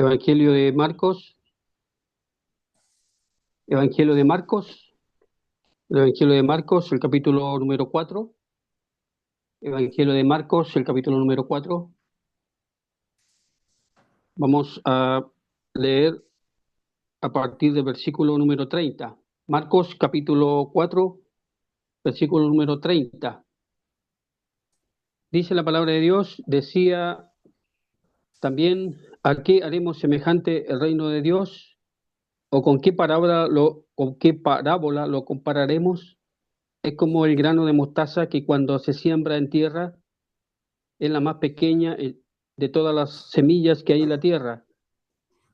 Evangelio de Marcos, Evangelio de Marcos, el Evangelio de Marcos, el capítulo número 4. Evangelio de Marcos, el capítulo número 4. Vamos a leer a partir del versículo número 30. Marcos, capítulo 4, versículo número 30. Dice la palabra de Dios, decía también: ¿a qué haremos semejante el reino de Dios? ¿O con qué parábola lo compararemos? Es como el grano de mostaza que cuando se siembra en tierra es la más pequeña de todas las semillas que hay en la tierra,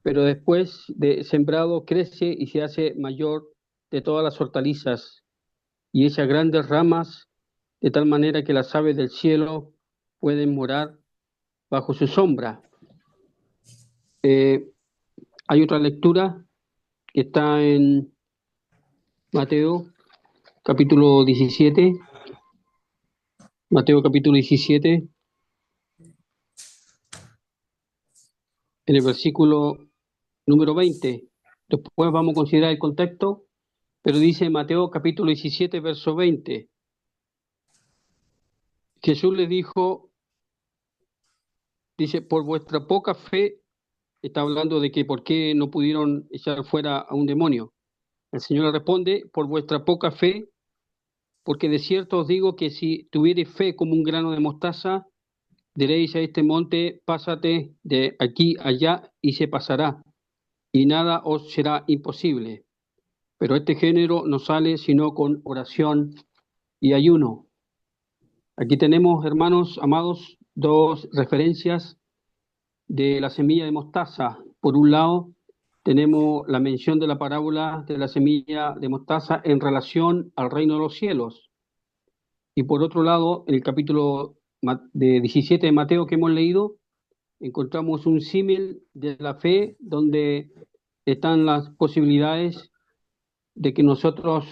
pero después de sembrado crece y se hace mayor de todas las hortalizas y echa grandes ramas, de tal manera que las aves del cielo pueden morar bajo su sombra. Eh, Hay otra lectura que está en Mateo capítulo 17, Mateo capítulo 17, en el versículo número 20. Después vamos a considerar el contexto, pero dice Mateo capítulo 17, verso 20: Jesús le dijo, dice, por vuestra poca fe, está hablando de que por qué no pudieron echar fuera a un demonio. El Señor le responde, por vuestra poca fe, porque de cierto os digo que si tuviereis fe como un grano de mostaza, diréis a este monte, pásate de aquí allá, y se pasará, y nada os será imposible. Pero este género no sale sino con oración y ayuno. Aquí tenemos, hermanos amados, dos referencias de la semilla de mostaza. Por un lado, tenemos la mención de la parábola de la semilla de mostaza en relación al reino de los cielos. Y por otro lado, en el capítulo de 17 de Mateo que hemos leído, encontramos un símil de la fe donde están las posibilidades de que nosotros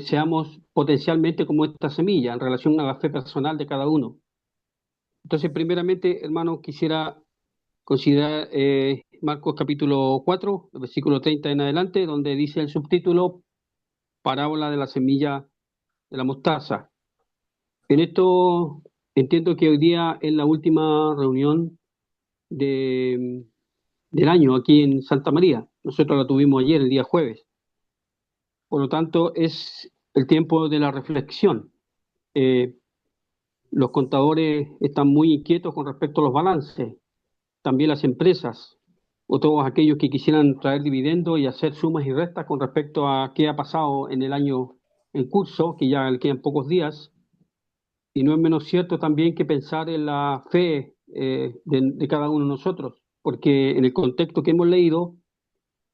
seamos potencialmente como esta semilla en relación a la fe personal de cada uno. Entonces, primeramente, hermano, quisiera considerar Marcos capítulo 4, versículo 30 en adelante, donde dice el subtítulo Parábola de la semilla de la mostaza. En esto entiendo que hoy día es la última reunión de, del año aquí en Santa María. Nosotros la tuvimos ayer, el día jueves. Por lo tanto, es el tiempo de la reflexión. Eh, los contadores están muy inquietos con respecto a los balances, también las empresas o todos aquellos que quisieran traer dividendos y hacer sumas y restas con respecto a qué ha pasado en el año en curso, que ya le quedan pocos días. Y no es menos cierto también que pensar en la fe de cada uno de nosotros, porque en el contexto que hemos leído,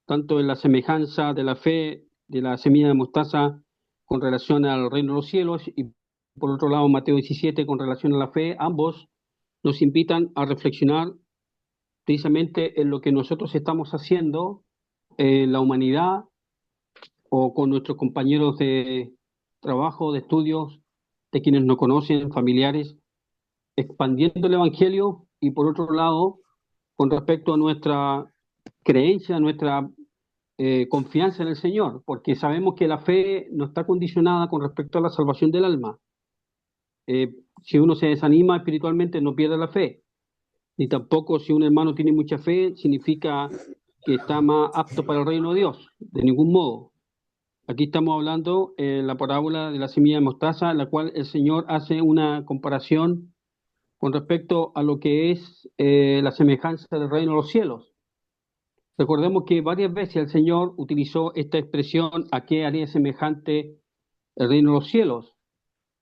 tanto en la semejanza de la fe de la semilla de mostaza con relación al reino de los cielos y por otro lado Mateo 17 con relación a la fe, ambos nos invitan a reflexionar precisamente en lo que nosotros estamos haciendo en la humanidad o con nuestros compañeros de trabajo, de estudios, de quienes nos conocen, familiares, expandiendo el Evangelio y por otro lado, con respecto a nuestra creencia, nuestra confianza en el Señor, porque sabemos que la fe no está condicionada con respecto a la salvación del alma. Si uno se desanima espiritualmente, no pierde la fe, ni tampoco si un hermano tiene mucha fe, significa que está más apto para el reino de Dios, de ningún modo. Aquí estamos hablando en la parábola de la semilla de mostaza, en la cual el Señor hace una comparación con respecto a lo que es la semejanza del reino de los cielos. Recordemos que varias veces el Señor utilizó esta expresión: ¿a qué haría semejante el reino de los cielos?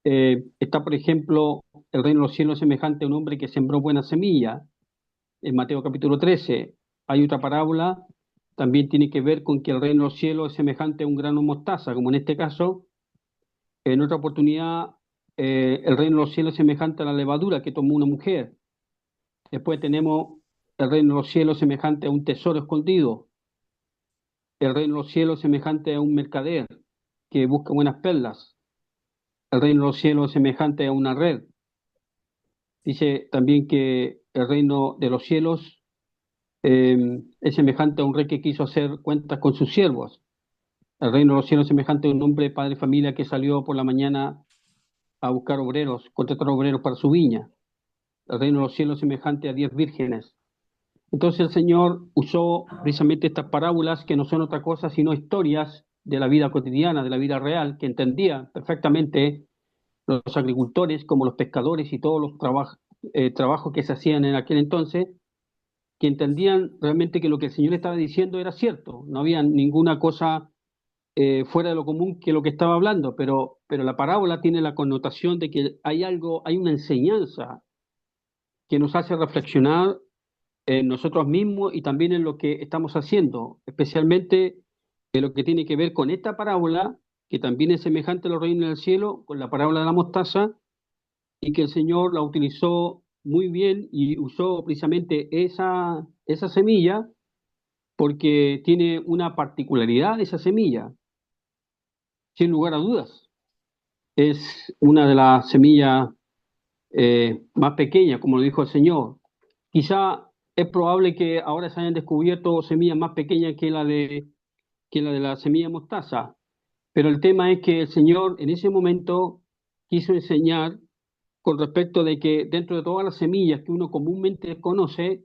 Está, por ejemplo, el reino de los cielos semejante a un hombre que sembró buena semilla, en Mateo capítulo 13. Hay otra parábola, también tiene que ver con que el reino de los cielos es semejante a un grano de mostaza, como en este caso. En otra oportunidad, el reino de los cielos es semejante a la levadura que tomó una mujer. Después tenemos el reino de los cielos semejante a un tesoro escondido. El reino de los cielos semejante a un mercader que busca buenas perlas. El reino de los cielos semejante a una red. Dice también que el reino de los cielos es semejante a un rey que quiso hacer cuentas con sus siervos. El reino de los cielos es semejante a un hombre, padre de familia, que salió por la mañana a buscar obreros, contratar obreros para su viña. El reino de los cielos es semejante a 10 vírgenes. Entonces el Señor usó precisamente estas parábolas que no son otra cosa sino historias de la vida cotidiana, de la vida real, que entendían perfectamente los agricultores como los pescadores y todos los trabajos que se hacían en aquel entonces, que entendían realmente que lo que el Señor estaba diciendo era cierto, no había ninguna cosa fuera de lo común que lo que estaba hablando, pero la parábola tiene la connotación de que hay algo, hay una enseñanza que nos hace reflexionar en nosotros mismos y también en lo que estamos haciendo, especialmente en lo que tiene que ver con esta parábola, que también es semejante a los reinos del cielo, con la parábola de la mostaza, y que el Señor la utilizó muy bien y usó precisamente esa semilla porque tiene una particularidad esa semilla, sin lugar a dudas. Es una de las semillas más pequeñas, como lo dijo el Señor. Quizá es probable que ahora se hayan descubierto semillas más pequeñas que la de la semilla de mostaza, pero el tema es que el Señor en ese momento quiso enseñar con respecto de que dentro de todas las semillas que uno comúnmente conoce,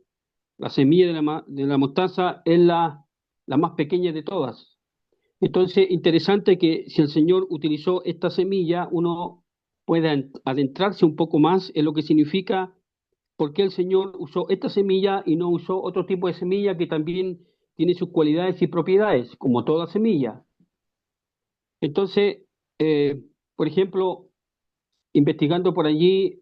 la semilla de la mostaza es la más pequeña de todas. Entonces, interesante que si el Señor utilizó esta semilla, uno pueda adentrarse un poco más en lo que significa por qué el Señor usó esta semilla y no usó otro tipo de semilla que también tiene sus cualidades y propiedades, como toda semilla. Entonces, por ejemplo, investigando por allí,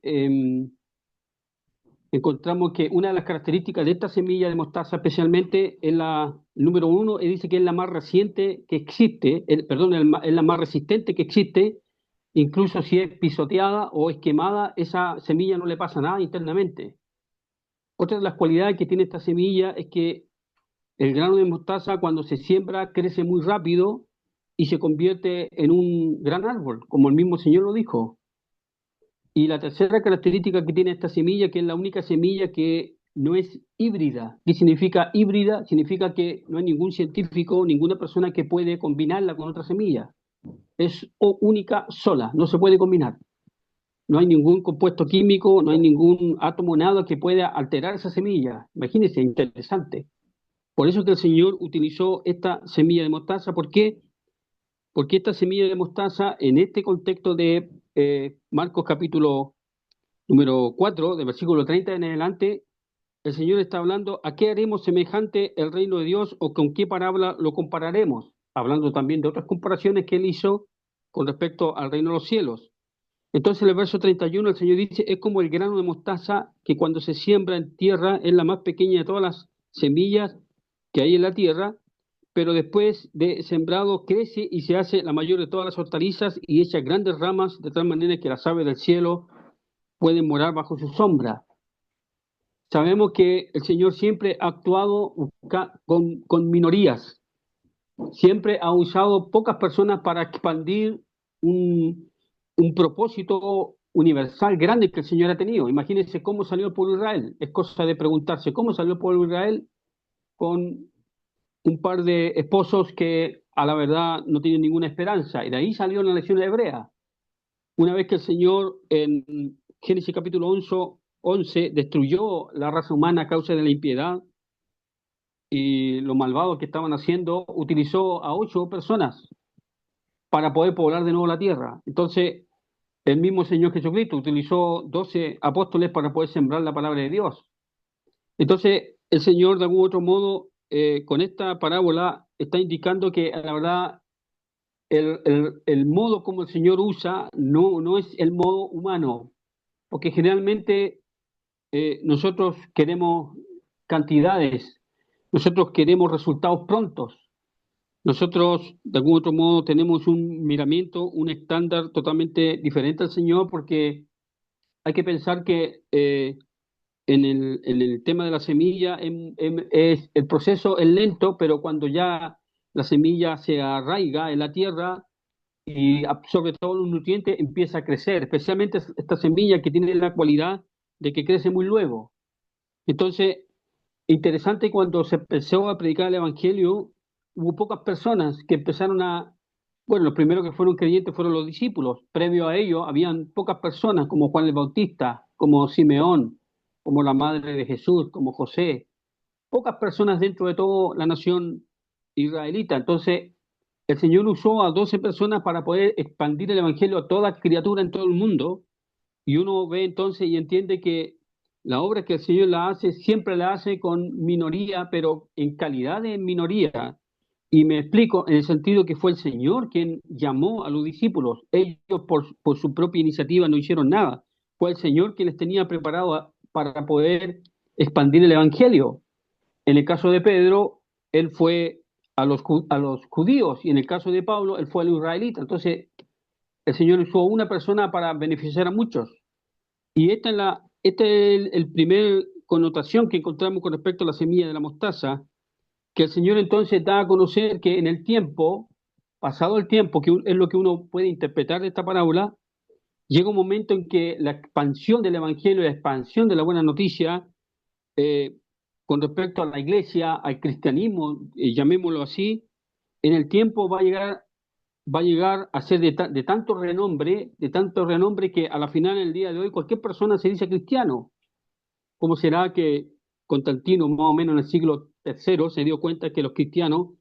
encontramos que una de las características de esta semilla de mostaza especialmente es la número uno, y dice que es la más reciente que existe, perdón, es la más resistente que existe, incluso si es pisoteada o es quemada, esa semilla no le pasa nada internamente. Otra de las cualidades que tiene esta semilla es que el grano de mostaza cuando se siembra crece muy rápido y se convierte en un gran árbol, como el mismo Señor lo dijo. Y la tercera característica que tiene esta semilla, que es la única semilla que no es híbrida. ¿Qué significa híbrida? Significa que no hay ningún científico, ninguna persona que puede combinarla con otra semilla. Es única sola, no se puede combinar. No hay ningún compuesto químico, no hay ningún átomo, nada que pueda alterar esa semilla. Imagínense, interesante. Por eso que el Señor utilizó esta semilla de mostaza. ¿Por qué? Porque esta semilla de mostaza, en este contexto de Marcos capítulo número 4 del versículo 30 en adelante, el Señor está hablando a qué haremos semejante el reino de Dios o con qué parábola lo compararemos, hablando también de otras comparaciones que él hizo con respecto al reino de los cielos. Entonces, en el verso 31 el Señor dice, es como el grano de mostaza que cuando se siembra en tierra es la más pequeña de todas las semillas que hay en la tierra, pero después de sembrado crece y se hace la mayor de todas las hortalizas y echa grandes ramas de tal manera que las aves del cielo pueden morar bajo su sombra. Sabemos que el Señor siempre ha actuado con minorías, siempre ha usado pocas personas para expandir un propósito universal grande que el Señor ha tenido. Imagínense cómo salió el pueblo de Israel. Es cosa de preguntarse cómo salió el pueblo de Israel con un par de esposos que a la verdad no tienen ninguna esperanza. Y de ahí salió la nación hebrea. Una vez que el Señor en Génesis capítulo 11 destruyó la raza humana a causa de la impiedad y lo malvado que estaban haciendo, utilizó a 8 personas para poder poblar de nuevo la tierra. Entonces, el mismo Señor Jesucristo utilizó 12 apóstoles para poder sembrar la palabra de Dios. Entonces, el Señor, de algún otro modo, con esta parábola, está indicando que la verdad el modo como el Señor usa no es el modo humano, porque generalmente nosotros queremos cantidades, nosotros queremos resultados prontos, nosotros de algún otro modo tenemos un miramiento, un estándar totalmente diferente al Señor, porque hay que pensar que en el tema de la semilla el proceso es lento, pero cuando ya la semilla se arraiga en la tierra, y absorbe todos los nutrientes, empieza a crecer, especialmente esta semilla que tiene la cualidad de que crece muy luego. Entonces, interesante cuando se empezó a predicar el Evangelio, hubo pocas personas que empezaron a, bueno, los primeros que fueron creyentes fueron los discípulos. Previo a ello, habían pocas personas como Juan el Bautista, como Simeón, como la madre de Jesús, como José. Pocas personas dentro de toda la nación israelita. Entonces, el Señor usó a 12 personas para poder expandir el Evangelio a toda criatura en todo el mundo. Y uno ve entonces y entiende que la obra que el Señor la hace, siempre la hace con minoría, pero en calidad de minoría. Y me explico en el sentido que fue el Señor quien llamó a los discípulos. Ellos por su propia iniciativa no hicieron nada. Fue el Señor quien les tenía preparado para poder expandir el Evangelio. En el caso de Pedro, él fue a los judíos, y en el caso de Pablo, él fue a los israelitas. Entonces, el Señor usó una persona para beneficiar a muchos. Y esta es el primer connotación que encontramos con respecto a la semilla de la mostaza, que el Señor entonces da a conocer que en el tiempo, pasado el tiempo, que es lo que uno puede interpretar de esta parábola, llega un momento en que la expansión del Evangelio, la expansión de la buena noticia, eh, con respecto a la iglesia, al cristianismo, llamémoslo así, en el tiempo va a llegar a ser de tanto renombre que a la final, en el día de hoy, cualquier persona se dice cristiano. ¿Cómo será que Constantino, más o menos en el siglo III, se dio cuenta que los cristianos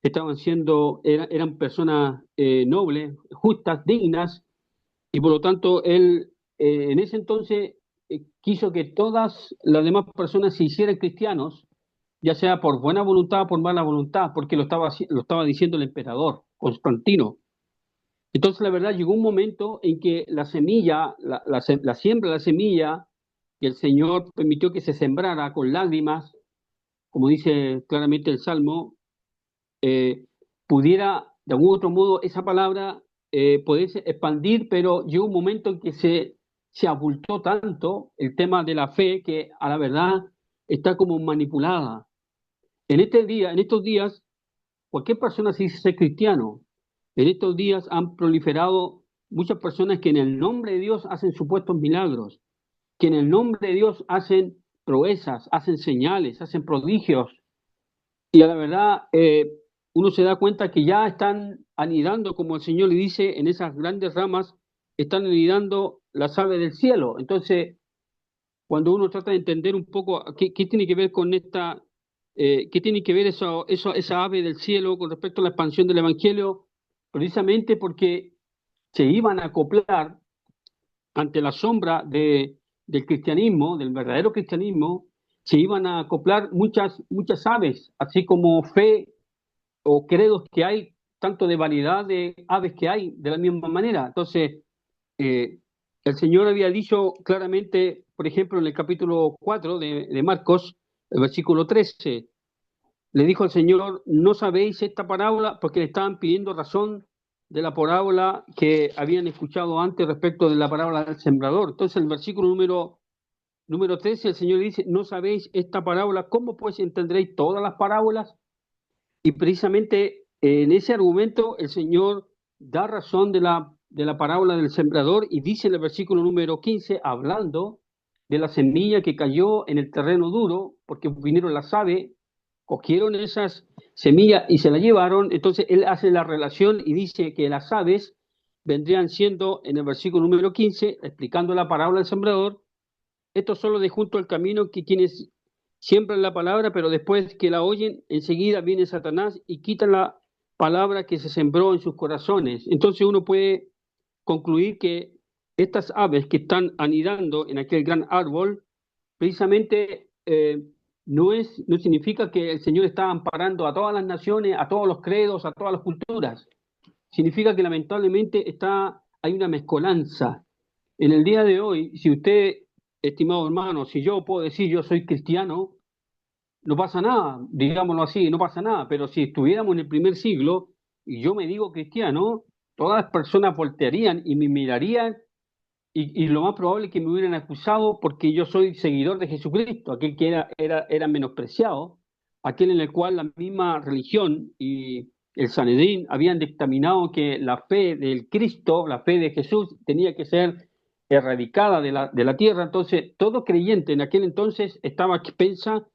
eran personas nobles, justas, dignas, y por lo tanto él en ese entonces quiso que todas las demás personas se hicieran cristianos, ya sea por buena voluntad o por mala voluntad, porque lo estaba diciendo el emperador Constantino. Entonces, la verdad, llegó un momento en que la semilla, la siembra de la semilla, que el Señor permitió que se sembrara con lágrimas, como dice claramente el Salmo, pudiera, de algún otro modo, esa palabra poderse expandir, pero llegó un momento en que se abultó tanto el tema de la fe que a la verdad está como manipulada. En estos días, cualquier persona se dice ser cristiano. En estos días han proliferado muchas personas que en el nombre de Dios hacen supuestos milagros, que en el nombre de Dios hacen proezas, hacen señales, hacen prodigios. Y a la verdad, uno se da cuenta que ya están anidando, como el Señor le dice, en esas grandes ramas, están anidando las aves del cielo. Entonces, cuando uno trata de entender un poco qué tiene que ver con qué tiene que ver esa ave del cielo con respecto a la expansión del Evangelio, precisamente porque se iban a acoplar ante la sombra del cristianismo, del verdadero cristianismo, se iban a acoplar muchas aves, así como fe o credos que hay, tanto de variedad de aves que hay, de la misma manera. Entonces, eh, el Señor había dicho claramente, por ejemplo, en el capítulo 4 de Marcos, el versículo 13, le dijo al Señor: no sabéis esta parábola, porque le estaban pidiendo razón de la parábola que habían escuchado antes respecto de la parábola del sembrador. Entonces, el versículo número 13, el Señor dice: no sabéis esta parábola, ¿cómo pues entenderéis todas las parábolas? Y precisamente en ese argumento el Señor da razón de la parábola del sembrador, y dice en el versículo número 15, hablando de la semilla que cayó en el terreno duro, porque vinieron las aves, cogieron esas semillas y se las llevaron. Entonces él hace la relación y dice que las aves vendrían siendo, en el versículo número 15, explicando la parábola del sembrador, esto solo de junto al camino, que quienes siembran la palabra, pero después que la oyen, enseguida viene Satanás y quita la palabra que se sembró en sus corazones. Entonces uno puede concluir que estas aves que están anidando en aquel gran árbol, precisamente no significa que el Señor está amparando a todas las naciones, a todos los credos, a todas las culturas. Significa que lamentablemente hay una mezcolanza. En el día de hoy, si usted, estimado hermano, si yo puedo decir yo soy cristiano, no pasa nada, digámoslo así, no pasa nada. Pero si estuviéramos en el primer siglo y yo me digo cristiano, todas las personas voltearían y me mirarían, y lo más probable es que me hubieran acusado porque yo soy seguidor de Jesucristo, aquel que era menospreciado, aquel en el cual la misma religión y el Sanedrín habían dictaminado que la fe del Cristo, la fe de Jesús, tenía que ser erradicada de la tierra. Entonces, todo creyente en aquel entonces estaba a expensa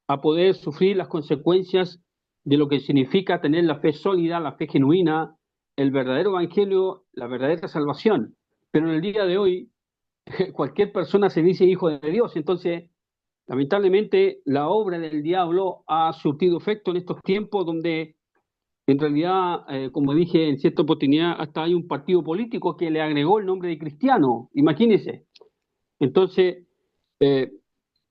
a poder sufrir las consecuencias de lo que significa tener la fe sólida, la fe genuina, el verdadero evangelio, la verdadera salvación. Pero en el día de hoy, cualquier persona se dice hijo de Dios. Entonces, lamentablemente, la obra del diablo ha surtido efecto en estos tiempos donde, en realidad, como dije en cierta oportunidad, hasta hay un partido político que le agregó el nombre de cristiano. Imagínense. Entonces, eh,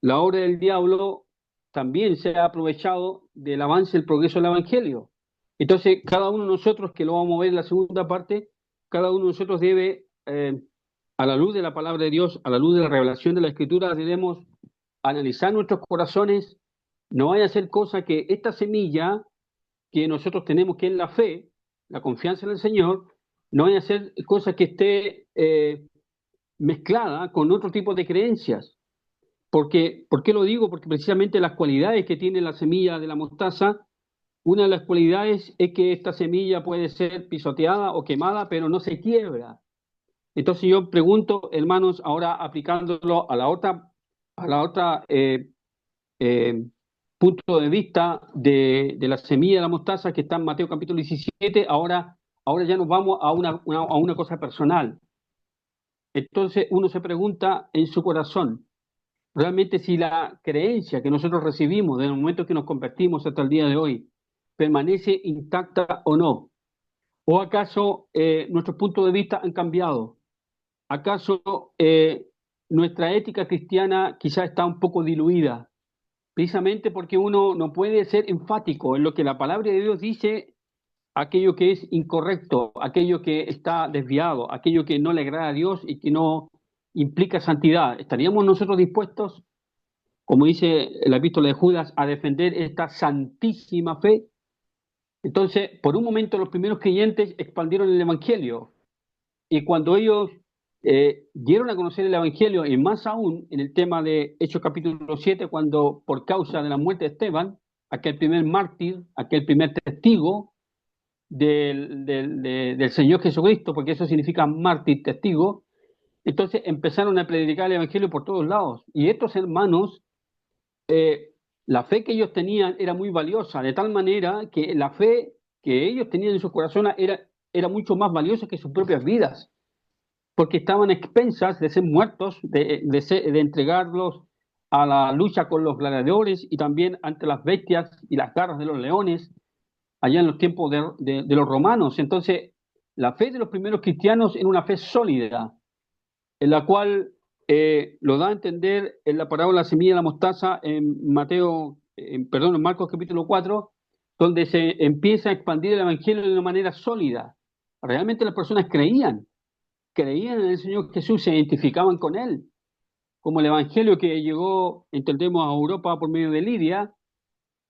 la obra del diablo también se ha aprovechado del avance, el progreso del Evangelio. Entonces, cada uno de nosotros, que lo vamos a ver en la segunda parte, cada uno de nosotros debe, a la luz de la palabra de Dios, a la luz de la revelación de la Escritura, debemos analizar nuestros corazones. No vaya a ser cosa que esta semilla que nosotros tenemos, que es la fe, la confianza en el Señor, no vaya a ser cosa que esté mezclada con otro tipo de creencias. Porque, ¿por qué lo digo? Porque precisamente las cualidades que tiene la semilla de la mostaza, una de las cualidades es que esta semilla puede ser pisoteada o quemada, pero no se quiebra. Entonces yo pregunto, hermanos, ahora aplicándolo a la otra eh, punto de vista de la semilla de la mostaza que está en Mateo capítulo 17, ahora ya nos vamos a a una cosa personal. Entonces uno se pregunta en su corazón, realmente si la creencia que nosotros recibimos desde el momento que nos convertimos hasta el día de hoy permanece intacta o no. ¿O acaso nuestros puntos de vista han cambiado? ¿Acaso nuestra ética cristiana quizá está un poco diluida? Precisamente porque uno no puede ser enfático en lo que la palabra de Dios dice, aquello que es incorrecto, aquello que está desviado, aquello que no le agrada a Dios y que no implica santidad. ¿Estaríamos nosotros dispuestos, como dice la epístola de Judas, a defender esta santísima fe? Entonces, por un momento los primeros creyentes expandieron el Evangelio y cuando ellos dieron a conocer el Evangelio, y más aún en el tema de Hechos capítulo 7, cuando por causa de la muerte de Esteban, aquel primer mártir, aquel primer testigo del Señor Jesucristo, porque eso significa mártir, testigo, entonces empezaron a predicar el Evangelio por todos lados. Y estos hermanos eh, la fe que ellos tenían era muy valiosa, de tal manera que la fe que ellos tenían en su corazón era mucho más valiosa que sus propias vidas, porque estaban expensas de ser muertos, de entregarlos a la lucha con los gladiadores y también ante las bestias y las garras de los leones, allá en los tiempos de los romanos. Entonces, la fe de los primeros cristianos era una fe sólida, en la cual lo da a entender en la parábola la semilla de la mostaza en en Marcos capítulo 4, donde se empieza a expandir el evangelio de una manera sólida. Realmente las personas creían en el Señor Jesús, se identificaban con él, como el evangelio que llegó, entendemos, a Europa por medio de Lidia,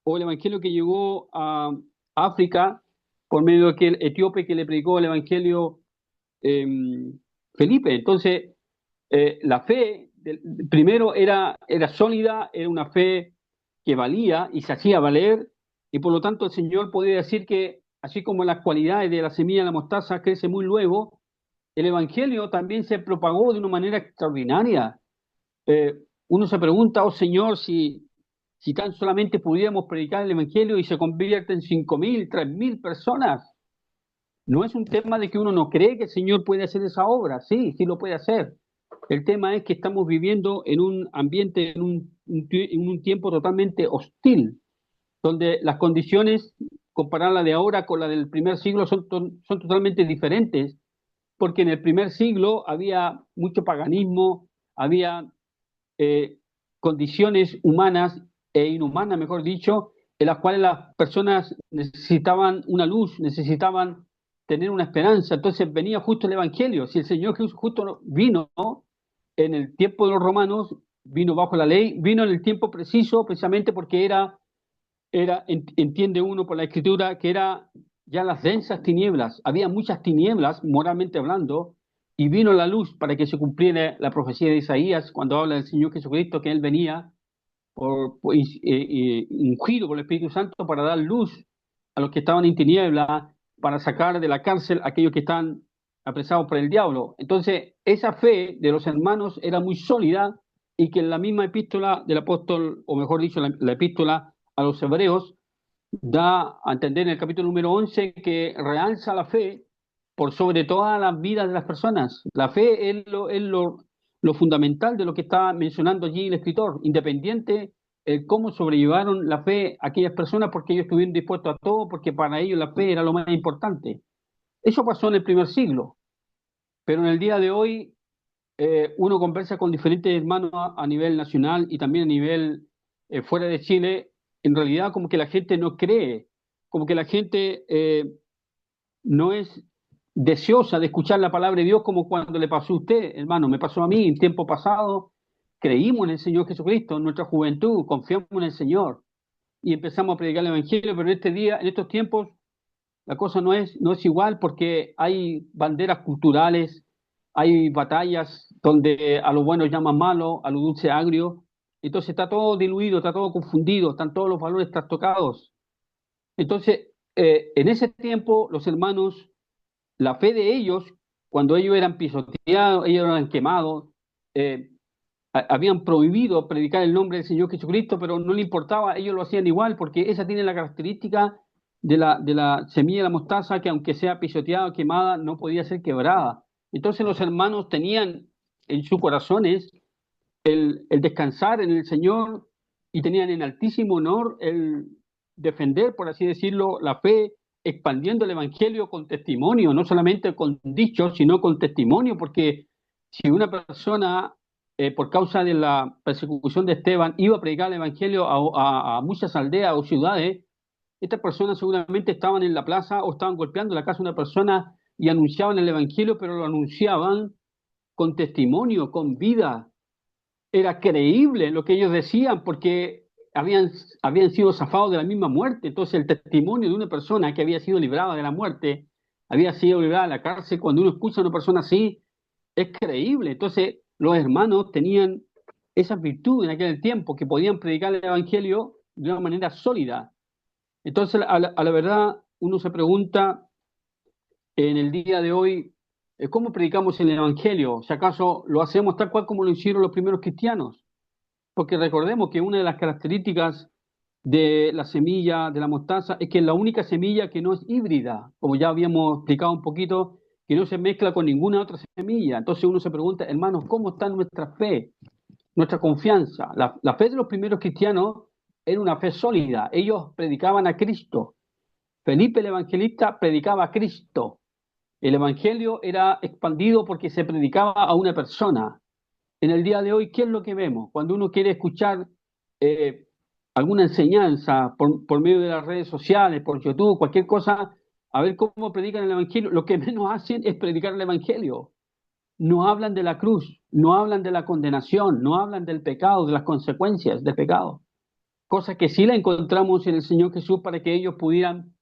o el evangelio que llegó a África por medio de aquel etíope que le predicó el evangelio eh, Felipe. Entonces, la fe, primero era sólida, era una fe que valía y se hacía valer, y por lo tanto el Señor podía decir que, así como las cualidades de la semilla de la mostaza crece muy luego, el Evangelio también se propagó de una manera extraordinaria. Uno se pregunta, oh Señor, si tan solamente pudiéramos predicar el Evangelio y se convierte en 5.000, 3.000 personas. No es un tema de que uno no cree que el Señor puede hacer esa obra, sí, sí lo puede hacer. El tema es que estamos viviendo en un ambiente, en un tiempo totalmente hostil, donde las condiciones, comparar la de ahora con la del primer siglo, son totalmente diferentes, porque en el primer siglo había mucho paganismo, había eh, condiciones humanas e inhumanas, mejor dicho, en las cuales las personas necesitaban una luz, necesitaban tener una esperanza. Entonces venía justo el Evangelio. Si el Señor Jesús justo vino en el tiempo de los romanos, vino bajo la ley, vino en el tiempo preciso, precisamente porque entiende uno por la Escritura, que era ya las densas tinieblas. Había muchas tinieblas, moralmente hablando, y vino la luz para que se cumpliera la profecía de Isaías cuando habla del Señor Jesucristo, que Él venía ungido por el Espíritu Santo para dar luz a los que estaban en tinieblas, para sacar de la cárcel a aquellos que están apresados por el diablo. Entonces, esa fe de los hermanos era muy sólida y que en la misma epístola del apóstol, o mejor dicho, la epístola a los hebreos, da a entender en el capítulo número 11 que realza la fe por sobre todas las vidas de las personas. La fe lo fundamental de lo que está mencionando allí el escritor, independiente cómo sobrellevaron la fe aquellas personas, porque ellos estuvieron dispuestos a todo, porque para ellos la fe era lo más importante. Eso pasó en el primer siglo, pero en el día de hoy uno conversa con diferentes hermanos a nivel nacional y también a nivel fuera de Chile. En realidad como que la gente no cree, como que la gente no es deseosa de escuchar la palabra de Dios, como cuando le pasó a usted, hermano, me pasó a mí en tiempo pasado. Creímos en el Señor Jesucristo, en nuestra juventud, confiamos en el Señor y empezamos a predicar el Evangelio, pero en este día, en estos tiempos, la cosa no es igual, porque hay banderas culturales, hay batallas donde a lo bueno llaman malo, a lo dulce agrio. Entonces está todo diluido, está todo confundido, están todos los valores trastocados. Entonces, en ese tiempo, los hermanos, la fe de ellos, cuando ellos eran pisoteados, ellos eran quemados, eh, habían prohibido predicar el nombre del Señor Jesucristo, pero no le importaba, ellos lo hacían igual, porque esa tiene la característica de la semilla de la mostaza, que aunque sea pisoteada o quemada, no podía ser quebrada. Entonces los hermanos tenían en sus corazones el descansar en el Señor, y tenían en altísimo honor el defender, por así decirlo, la fe, expandiendo el Evangelio con testimonio, no solamente con dichos, sino con testimonio, porque si una persona, por causa de la persecución de Esteban, iba a predicar el Evangelio a muchas aldeas o ciudades, estas personas seguramente estaban en la plaza o estaban golpeando la casa de una persona y anunciaban el Evangelio, pero lo anunciaban con testimonio, con vida. Era creíble lo que ellos decían, porque habían sido zafados de la misma muerte. Entonces el testimonio de una persona que había sido librada de la muerte, había sido librada de la cárcel, cuando uno escucha a una persona así, es creíble. Entonces los hermanos tenían esa virtud en aquel tiempo, que podían predicar el Evangelio de una manera sólida. Entonces, a la verdad, uno se pregunta en el día de hoy, ¿cómo predicamos el Evangelio? Si acaso lo hacemos tal cual como lo hicieron los primeros cristianos. Porque recordemos que una de las características de la semilla de la mostaza es que es la única semilla que no es híbrida, como ya habíamos explicado un poquito, que no se mezcla con ninguna otra semilla. Entonces uno se pregunta, hermanos, ¿cómo está nuestra fe, nuestra confianza? La fe de los primeros cristianos era una fe sólida. Ellos predicaban a Cristo. Felipe el evangelista predicaba a Cristo. El evangelio era expandido porque se predicaba a una persona. En el día de hoy, ¿qué es lo que vemos? Cuando uno quiere escuchar eh, alguna enseñanza por medio de las redes sociales, por YouTube, cualquier cosa, a ver cómo predican el Evangelio, lo que menos hacen es predicar el Evangelio. No hablan de la cruz, no hablan de la condenación, no hablan del pecado, de las consecuencias del pecado. Cosa que sí la encontramos en el Señor Jesús, para que ellos pudieran,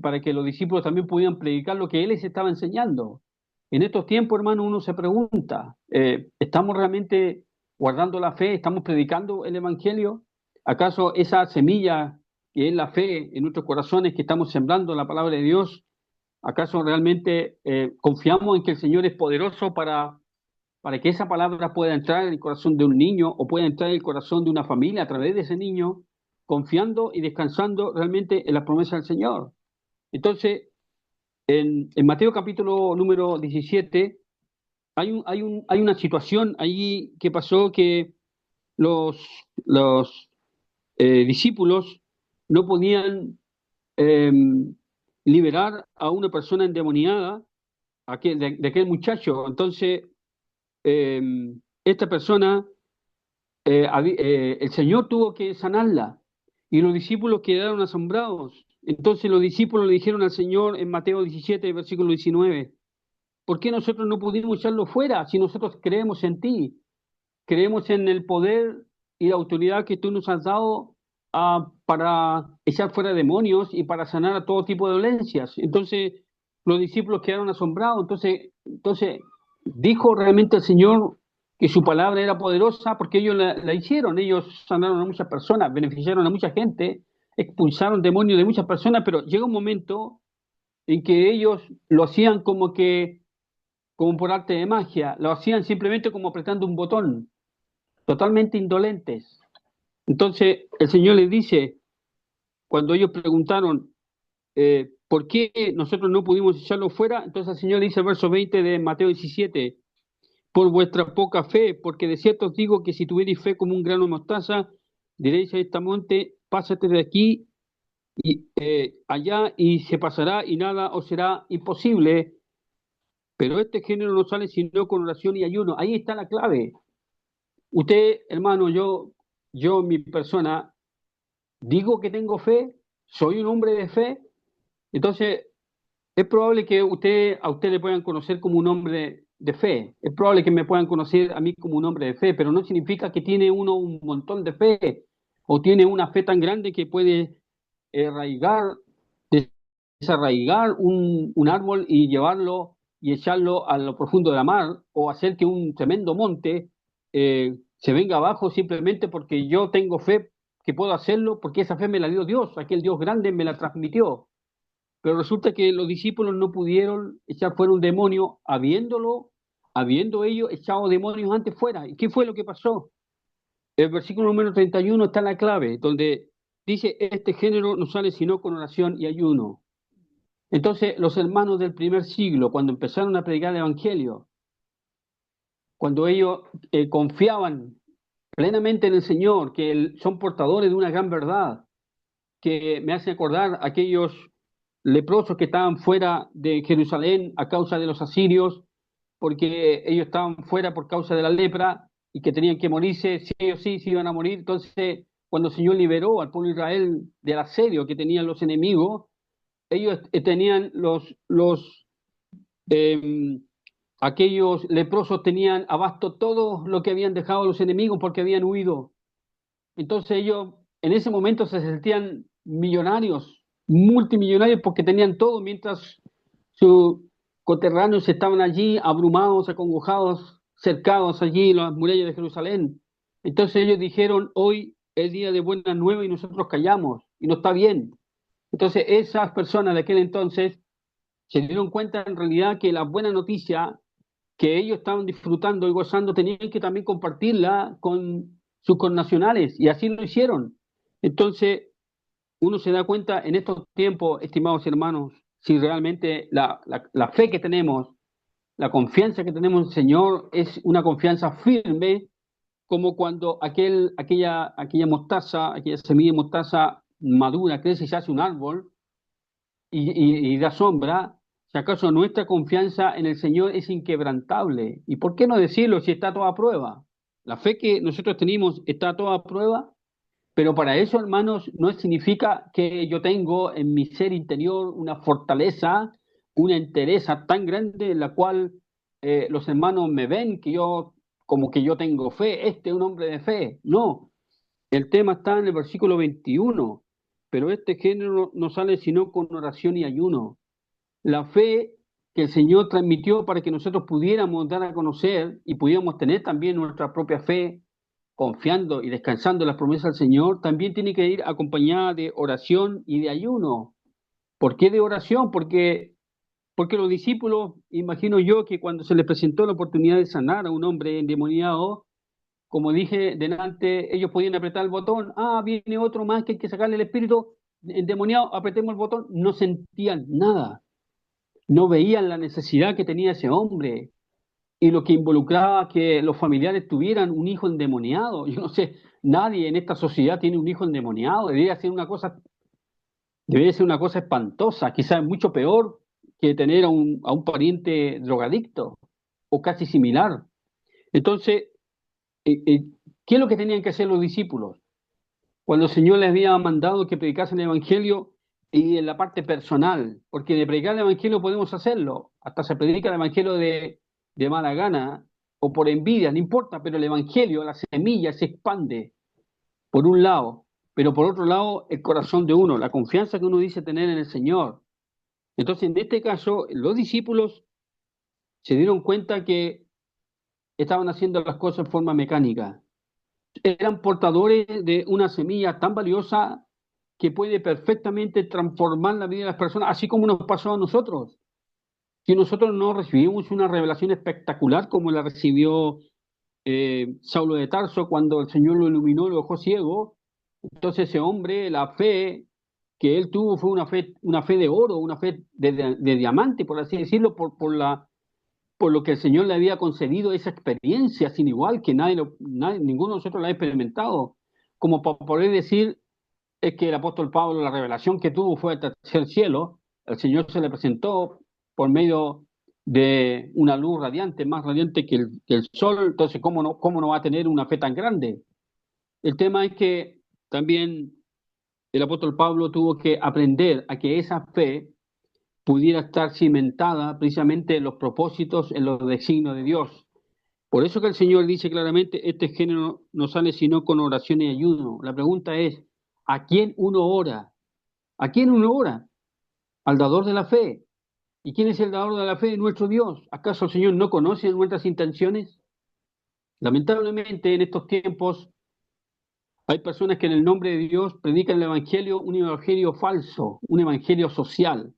para que los discípulos también pudieran predicar lo que Él les estaba enseñando. En estos tiempos, hermano, uno se pregunta, ¿estamos realmente guardando la fe? ¿Estamos predicando el Evangelio? ¿Acaso esa semilla que es la fe en nuestros corazones, que estamos sembrando la palabra de Dios, acaso realmente confiamos en que el Señor es poderoso para que esa palabra pueda entrar en el corazón de un niño, o pueda entrar en el corazón de una familia a través de ese niño, confiando y descansando realmente en la promesa del Señor? Entonces, en Mateo capítulo número 17, hay una situación allí que pasó, que los, los discípulos no podían eh, liberar a una persona endemoniada, de aquel muchacho. Entonces, eh, esta persona, el Señor tuvo que sanarla, y los discípulos quedaron asombrados. Entonces los discípulos le dijeron al Señor en Mateo 17, versículo 19, ¿por qué nosotros no pudimos echarlo fuera si nosotros creemos en ti? Creemos en el poder y la autoridad que tú nos has dado, para echar fuera demonios y para sanar a todo tipo de dolencias. Entonces los discípulos quedaron asombrados. Entonces dijo realmente el Señor que su palabra era poderosa, porque ellos la hicieron. Ellos sanaron a muchas personas, beneficiaron a mucha gente, expulsaron demonios de muchas personas, pero llega un momento en que ellos lo hacían como por arte de magia, lo hacían simplemente como apretando un botón. totalmente indolentes. Entonces el Señor les dice, cuando ellos preguntaron, ¿por qué nosotros no pudimos echarlo fuera? Entonces el Señor dice, el verso 20 de Mateo 17, por vuestra poca fe, porque de cierto os digo que si tuvierais fe como un grano de mostaza, diréis a esta monte, pásate de aquí y allá y se pasará y nada os será imposible, pero este género no sale sino con oración y ayuno. Ahí está la clave. Usted, hermano, yo, mi persona, digo que tengo fe, soy un hombre de fe, entonces es probable que a usted le puedan conocer como un hombre de fe, es probable que me puedan conocer a mí como un hombre de fe, pero no significa que tiene uno un montón de fe o tiene una fe tan grande que puede arraigar, desarraigar un árbol y llevarlo y echarlo a lo profundo de la mar o hacer que un tremendo monte se venga abajo simplemente porque yo tengo fe que puedo hacerlo, porque esa fe me la dio Dios, aquel Dios grande me la transmitió. Pero resulta que los discípulos no pudieron echar fuera un demonio, habiendo ellos echado demonios antes fuera. ¿Y qué fue lo que pasó? El versículo número 31 está la clave, donde dice, este género no sale sino con oración y ayuno. Entonces, los hermanos del primer siglo, cuando empezaron a predicar el Evangelio, cuando ellos confiaban plenamente en el Señor, que son portadores de una gran verdad, que me hace acordar aquellos leprosos que estaban fuera de Jerusalén a causa de los asirios, porque ellos estaban fuera por causa de la lepra y que tenían que morirse, sí o sí, se iban a morir. Entonces, cuando el Señor liberó al pueblo de Israel del asedio que tenían los enemigos, ellos tenían eh, aquellos leprosos tenían abasto todo lo que habían dejado los enemigos porque habían huido. Entonces ellos en ese momento se sentían millonarios, multimillonarios, porque tenían todo, mientras sus coterráneos estaban allí abrumados, acongojados, cercados allí en las murallas de Jerusalén. Entonces ellos dijeron, hoy es día de buena nueva y nosotros callamos, y no está bien. Entonces esas personas de aquel entonces se dieron cuenta en realidad que la buena noticia que ellos estaban disfrutando y gozando, tenían que también compartirla con sus connacionales, y así lo hicieron. Entonces, uno se da cuenta en estos tiempos, estimados hermanos, si realmente la fe que tenemos, la confianza que tenemos en el Señor es una confianza firme, como cuando aquella mostaza, aquella semilla de mostaza madura, crece y se hace un árbol, y da sombra, si acaso nuestra confianza en el Señor es inquebrantable. ¿Y por qué no decirlo si está toda a prueba? La fe que nosotros tenemos está a toda prueba, pero para eso, hermanos, no significa que yo tengo en mi ser interior una fortaleza, una entereza tan grande en la cual los hermanos me ven que yo, como que yo tengo fe, este es un hombre de fe. No, el tema está en el versículo 21, pero este género no sale sino con oración y ayuno. La fe que el Señor transmitió para que nosotros pudiéramos dar a conocer y pudiéramos tener también nuestra propia fe, confiando y descansando en las promesas del Señor, también tiene que ir acompañada de oración y de ayuno. ¿Por qué de oración? Porque los discípulos, imagino yo, que cuando se les presentó la oportunidad de sanar a un hombre endemoniado, como dije delante, ellos podían apretar el botón, viene otro más que hay que sacarle el espíritu endemoniado, apretemos el botón, no sentían nada, no veían la necesidad que tenía ese hombre y lo que involucraba que los familiares tuvieran un hijo endemoniado. Yo no sé, nadie en esta sociedad tiene un hijo endemoniado, debería ser una cosa espantosa, quizás mucho peor que tener a un pariente drogadicto o casi similar. Entonces, eh, eh, ¿qué es lo que tenían que hacer los discípulos? Cuando el Señor les había mandado que predicasen el Evangelio y en la parte personal, porque de predicar el Evangelio podemos hacerlo, hasta se predica el Evangelio de mala gana o por envidia, no importa, pero el Evangelio, la semilla se expande por un lado, pero por otro lado el corazón de uno, la confianza que uno dice tener en el Señor. Entonces, en este caso, los discípulos se dieron cuenta que estaban haciendo las cosas en forma mecánica, eran portadores de una semilla tan valiosa que puede perfectamente transformar la vida de las personas, así como nos pasó a nosotros. Si nosotros no recibimos una revelación espectacular como la recibió Saulo de Tarso, cuando el Señor lo iluminó, lo dejó ciego. Entonces ese hombre, la fe que él tuvo fue una fe de oro, una fe de diamante, por así decirlo, por lo que el Señor le había concedido esa experiencia sin igual, que ninguno de nosotros la ha experimentado, como para poder decir, es que el apóstol Pablo, la revelación que tuvo fue el tercer cielo, el Señor se le presentó por medio de una luz radiante, más radiante que el sol. Entonces cómo no va a tener una fe tan grande? El tema es que también el apóstol Pablo tuvo que aprender a que esa fe pudiera estar cimentada precisamente en los propósitos, en los designios de Dios. Por eso que el Señor dice claramente, este género no sale sino con oración y ayuno. La pregunta es, ¿a quién uno ora? ¿A quién uno ora? Al dador de la fe. ¿Y quién es el dador de la fe? Nuestro Dios. ¿Acaso el Señor no conoce nuestras intenciones? Lamentablemente en estos tiempos hay personas que en el nombre de Dios predican el evangelio, un evangelio falso, un evangelio social,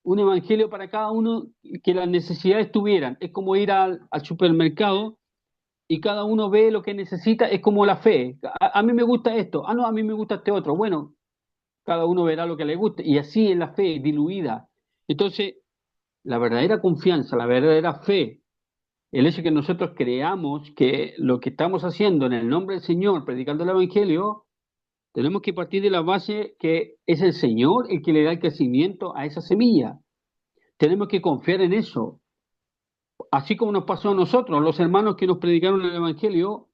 un evangelio para cada uno que las necesidades tuvieran. Es como ir al supermercado y cada uno ve lo que necesita, es como la fe. A mí me gusta esto, no, a mí me gusta este otro. Bueno, cada uno verá lo que le guste y así es la fe diluida. Entonces, la verdadera confianza, la verdadera fe, el hecho de que nosotros creamos que lo que estamos haciendo en el nombre del Señor, predicando el evangelio, tenemos que partir de la base que es el Señor el que le da el crecimiento a esa semilla. Tenemos que confiar en eso. Así como nos pasó a nosotros, los hermanos que nos predicaron el Evangelio,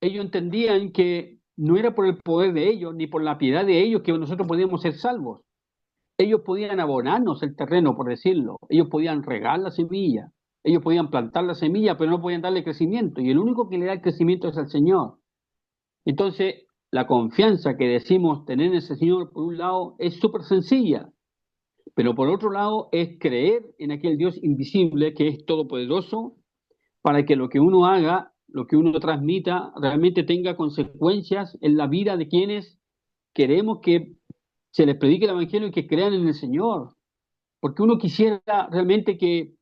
ellos entendían que no era por el poder de ellos, ni por la piedad de ellos que nosotros podíamos ser salvos. Ellos podían abonarnos el terreno, por decirlo. Ellos podían regar la semilla. Ellos podían plantar la semilla, pero no podían darle crecimiento. Y el único que le da el crecimiento es el Señor. Entonces, la confianza que decimos tener en ese Señor, por un lado, es súper sencilla, pero por otro lado es creer en aquel Dios invisible que es todopoderoso para que lo que uno haga, lo que uno transmita, realmente tenga consecuencias en la vida de quienes queremos que se les predique el Evangelio y que crean en el Señor. Porque uno quisiera realmente que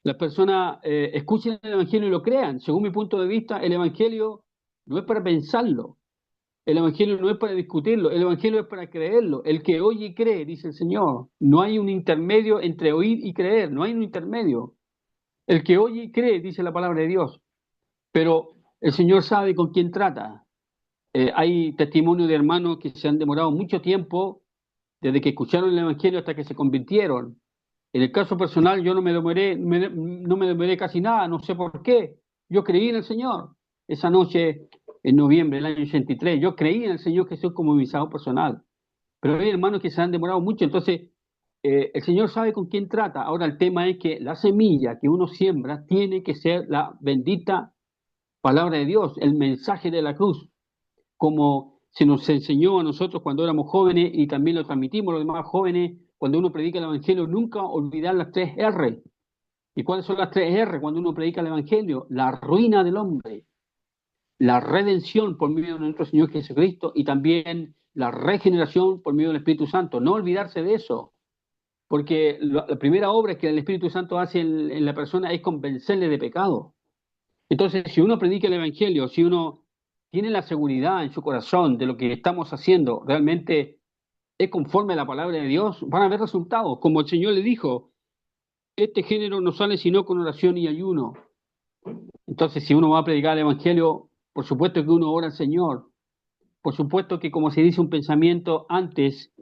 las personas escuchen el Evangelio y lo crean. Según mi punto de vista, el Evangelio no es para pensarlo. El Evangelio no es para discutirlo, el Evangelio es para creerlo. El que oye y cree, dice el Señor. No hay un intermedio entre oír y creer, no hay un intermedio. El que oye y cree, dice la palabra de Dios. Pero el Señor sabe con quién trata. Hay testimonio de hermanos que se han demorado mucho tiempo desde que escucharon el Evangelio hasta que se convirtieron. En el caso personal, yo no me demoré casi nada, no sé por qué. Yo creí en el Señor. Esa noche, en noviembre del año 83, yo creí en el Señor Jesús como mi salvador personal. Pero hay hermanos que se han demorado mucho, entonces el Señor sabe con quién trata. Ahora el tema es que la semilla que uno siembra tiene que ser la bendita palabra de Dios, el mensaje de la cruz, como se nos enseñó a nosotros cuando éramos jóvenes y también lo transmitimos a los demás jóvenes cuando uno predica el Evangelio, nunca olvidar las tres R. ¿Y cuáles son las tres R cuando uno predica el Evangelio? La ruina del hombre, la redención por medio de nuestro Señor Jesucristo y también la regeneración por medio del Espíritu Santo. No olvidarse de eso, porque la primera obra que el Espíritu Santo hace en la persona es convencerle de pecado. Entonces, si uno predica el Evangelio, si uno tiene la seguridad en su corazón de lo que estamos haciendo, realmente es conforme a la palabra de Dios, van a haber resultados. Como el Señor le dijo, este género no sale sino con oración y ayuno. Entonces, si uno va a predicar el Evangelio, por supuesto que uno ora al Señor. Por supuesto que, como se dice, un pensamiento antes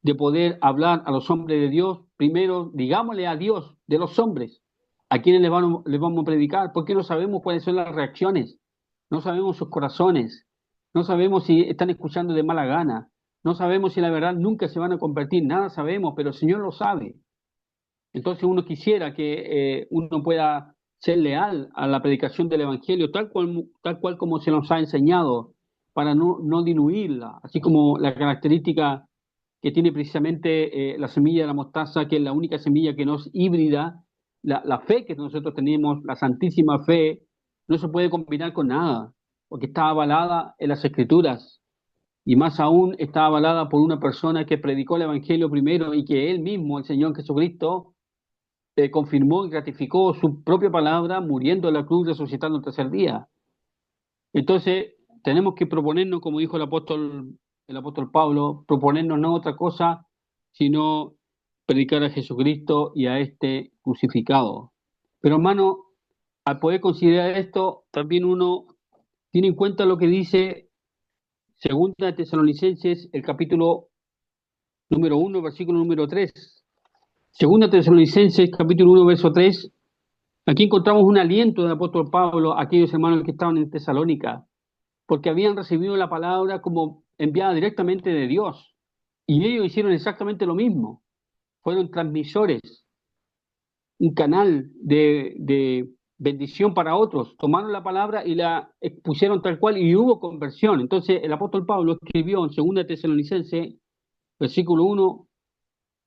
de poder hablar a los hombres de Dios, primero digámosle a Dios de los hombres, a quienes les vamos a predicar, porque no sabemos cuáles son las reacciones, no sabemos sus corazones, no sabemos si están escuchando de mala gana, no sabemos si la verdad nunca se van a convertir, nada sabemos, pero el Señor lo sabe. Entonces uno quisiera que uno pueda ser leal a la predicación del Evangelio, tal cual como se nos ha enseñado, para no diluirla, así como la característica que tiene precisamente la semilla de la mostaza, que es la única semilla que no es híbrida, la fe que nosotros tenemos, la santísima fe, no se puede combinar con nada, porque está avalada en las Escrituras, y más aún está avalada por una persona que predicó el Evangelio primero y que él mismo, el Señor Jesucristo, confirmó y ratificó su propia palabra muriendo en la cruz, resucitando el tercer día. Entonces, tenemos que proponernos, como dijo el apóstol Pablo, proponernos no otra cosa, sino predicar a Jesucristo y a este crucificado. Pero hermano, al poder considerar esto, también uno tiene en cuenta lo que dice Segunda de Tesalonicenses, el capítulo número 1, versículo número 3. Segunda de Tesalonicenses, capítulo 1, verso 3. Aquí encontramos un aliento del apóstol Pablo a aquellos hermanos que estaban en Tesalónica, porque habían recibido la palabra como enviada directamente de Dios. Y ellos hicieron exactamente lo mismo. Fueron transmisores, un canal de bendición para otros. Tomaron la palabra y la expusieron tal cual y hubo conversión. Entonces el apóstol Pablo escribió en 2 Tesalonicenses, versículo 1,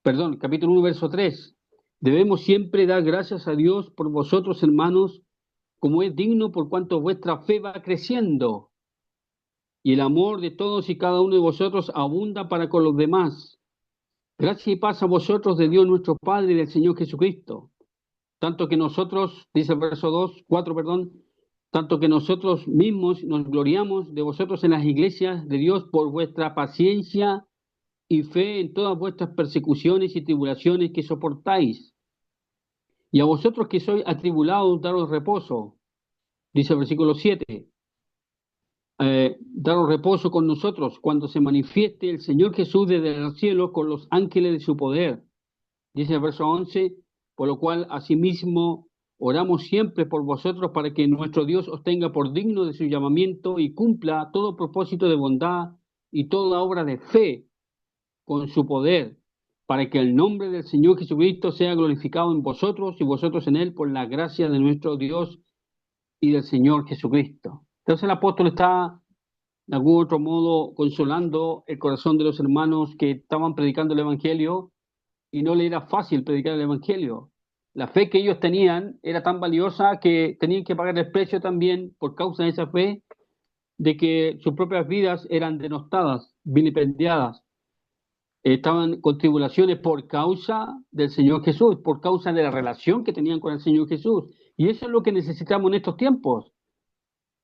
perdón, capítulo 1, verso 3. Debemos siempre dar gracias a Dios por vosotros, hermanos, como es digno por cuanto vuestra fe va creciendo y el amor de todos y cada uno de vosotros abunda para con los demás. Gracia y paz a vosotros de Dios nuestro Padre y del Señor Jesucristo. Tanto que nosotros, dice el verso 2, 4, perdón, tanto que nosotros mismos nos gloriamos de vosotros en las iglesias de Dios por vuestra paciencia y fe en todas vuestras persecuciones y tribulaciones que soportáis. Y a vosotros que sois atribulados, daros reposo, dice el versículo 7. Daros reposo con nosotros cuando se manifieste el Señor Jesús desde el cielo con los ángeles de su poder. Dice el verso 11, por lo cual asimismo oramos siempre por vosotros para que nuestro Dios os tenga por digno de su llamamiento y cumpla todo propósito de bondad y toda obra de fe con su poder, para que el nombre del Señor Jesucristo sea glorificado en vosotros y vosotros en él por la gracia de nuestro Dios y del Señor Jesucristo. Entonces el apóstol está de algún otro modo consolando el corazón de los hermanos que estaban predicando el Evangelio y no le era fácil predicar el Evangelio. La fe que ellos tenían era tan valiosa que tenían que pagar el precio también por causa de esa fe, de que sus propias vidas eran denostadas, vilipendiadas, estaban con tribulaciones por causa del Señor Jesús, por causa de la relación que tenían con el Señor Jesús. Y eso es lo que necesitamos en estos tiempos.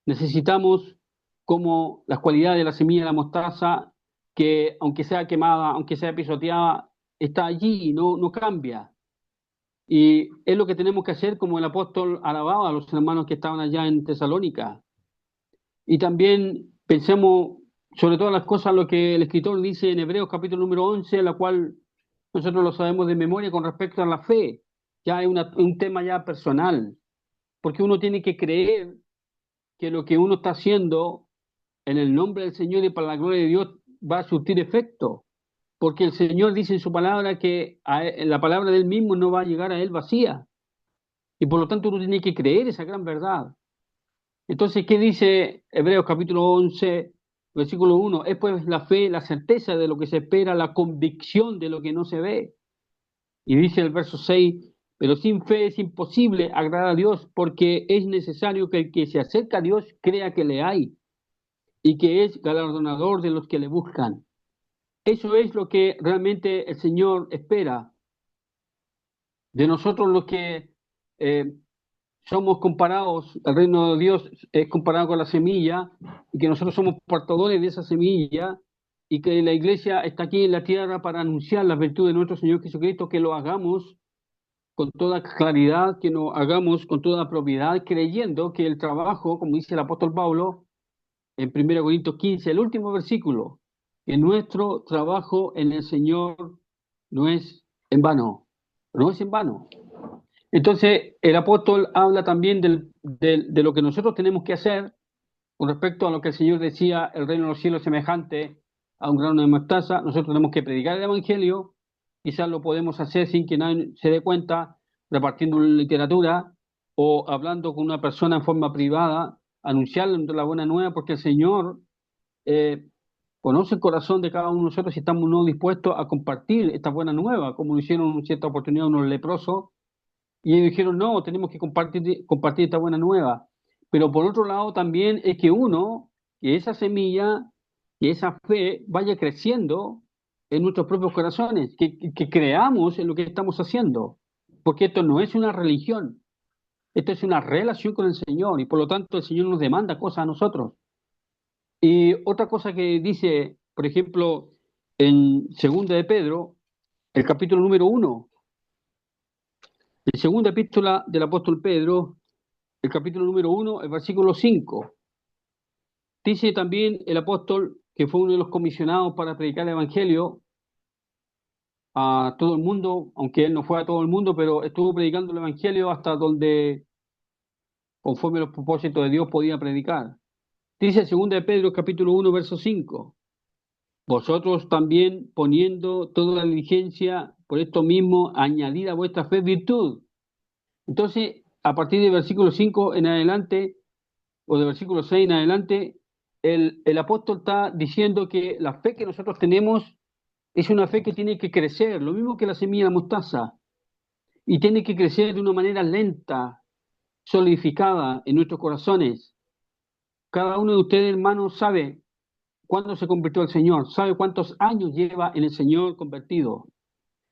Necesitamos como las cualidades de la semilla de la mostaza, que aunque sea quemada, aunque sea pisoteada, está allí, no cambia. Y es lo que tenemos que hacer como el apóstol alababa a los hermanos que estaban allá en Tesalónica. Y también pensemos sobre todas las cosas lo que el escritor dice en Hebreos capítulo número 11, la cual nosotros lo sabemos de memoria con respecto a la fe. Ya es un tema ya personal, porque uno tiene que creer que lo que uno está haciendo en el nombre del Señor y para la gloria de Dios va a surtir efecto, porque el Señor dice en su palabra que la palabra de Él mismo no va a llegar a Él vacía, y por lo tanto uno tiene que creer esa gran verdad. Entonces, ¿qué dice Hebreos capítulo 11, versículo 1? Es pues la fe, la certeza de lo que se espera, la convicción de lo que no se ve. Y dice el verso 6, pero sin fe es imposible agradar a Dios, porque es necesario que el que se acerca a Dios crea que le hay y que es galardonador de los que le buscan. Eso es lo que realmente el Señor espera de nosotros los que eh, somos comparados, el reino de Dios es comparado con la semilla y que nosotros somos portadores de esa semilla y que la iglesia está aquí en la tierra para anunciar las virtudes de nuestro Señor Jesucristo, que lo hagamos con toda claridad, que lo hagamos con toda propiedad, creyendo que el trabajo, como dice el apóstol Pablo en 1 Corintios 15, el último versículo, que nuestro trabajo en el Señor no es en vano, no es en vano. Entonces, el apóstol habla también de lo que nosotros tenemos que hacer con respecto a lo que el Señor decía, el reino de los cielos es semejante a un grano de mostaza. Nosotros tenemos que predicar el Evangelio, quizás lo podemos hacer sin que nadie se dé cuenta, repartiendo literatura o hablando con una persona en forma privada, anunciarle la buena nueva, porque el Señor eh, conoce el corazón de cada uno de nosotros si estamos no dispuestos a compartir esta buena nueva, como lo hicieron en cierta oportunidad unos leprosos y ellos dijeron, no, tenemos que compartir esta buena nueva. Pero por otro lado también es que que esa semilla, que esa fe vaya creciendo en nuestros propios corazones, que creamos en lo que estamos haciendo, porque esto no es una religión, Esto es una relación con el Señor y por lo tanto el Señor nos demanda cosas a nosotros. Y otra cosa que dice, por ejemplo, en Segunda de Pedro, el capítulo número 1, en segunda epístola del apóstol Pedro, el capítulo número 1, el versículo 5, dice también el apóstol que fue uno de los comisionados para predicar el Evangelio a todo el mundo, aunque él no fue a todo el mundo, pero estuvo predicando el Evangelio hasta donde, conforme a los propósitos de Dios, podía predicar. Dice segunda de Pedro, capítulo 1, verso 5. Vosotros también poniendo toda la diligencia por esto mismo, añadid a vuestra fe virtud. Entonces, a partir del versículo 5 en adelante, o del versículo 6 en adelante, el apóstol está diciendo que la fe que nosotros tenemos es una fe que tiene que crecer, lo mismo que la semilla de mostaza, y tiene que crecer de una manera lenta, solidificada en nuestros corazones. Cada uno de ustedes, hermanos, sabe cuándo se convirtió al Señor, sabe cuántos años lleva en el Señor convertido.